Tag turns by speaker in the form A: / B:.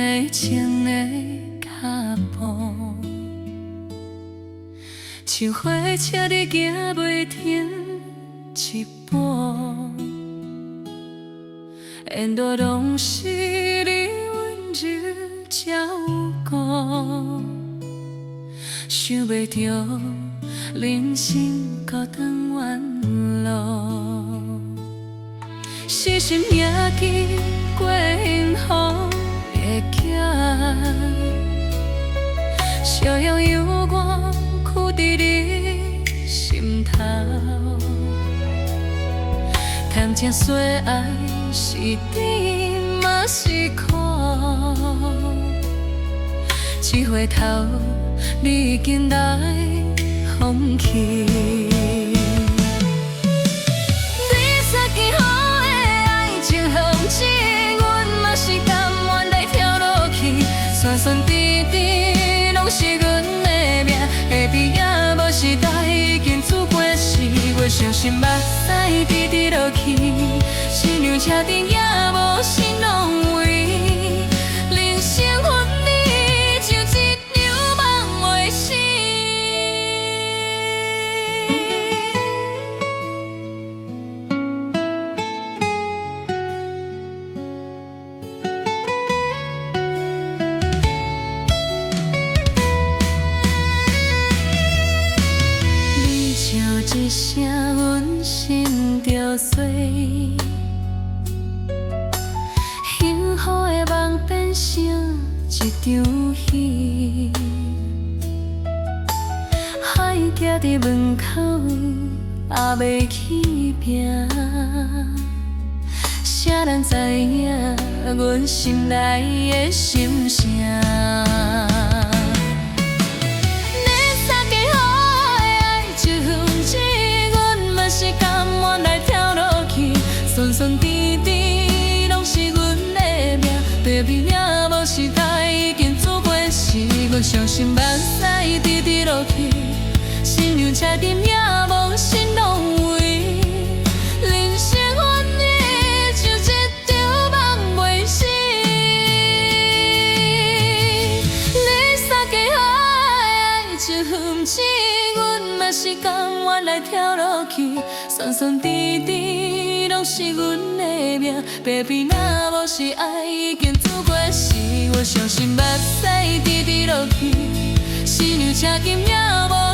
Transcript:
A: 的情的脚步，像火车伫行袂停一步，沿途拢是你温柔照顾，想袂到人生搁长弯路，细心铭记过幸福的景，笑容犹我跍伫你心头，谈情说爱是甜嘛是苦，一回头你已经来放弃。你撒起好的爱情风景，阮嘛是甘愿来跳落去，酸酸甜甜拢是阮的命，下边也无时代已经煮过时，我相信目屎滴滴落去，新娘车顶也无心拢位，人生分离就一场梦袂醒。你笑一声，阮心着碎。幸福的梦变成一场戏，海徛伫门口也袂去拼，谁人知影阮心内的心声？你撒起好的爱一份情，阮嘛是甘愿来跳落去，酸酸甜甜拢是阮的命，爸比也无时代已经煮过时，我相信目屎滴滴落去，新娘车顶也无心拢位，人生分离就一场梦袂醒。你撒起好的爱一份情，阮嘛是甘愿来跳落去，酸酸甜甜拢是阮的命，爸比若无是爱已经煮过时，我相信目屎滴滴落去，新娘车顶也无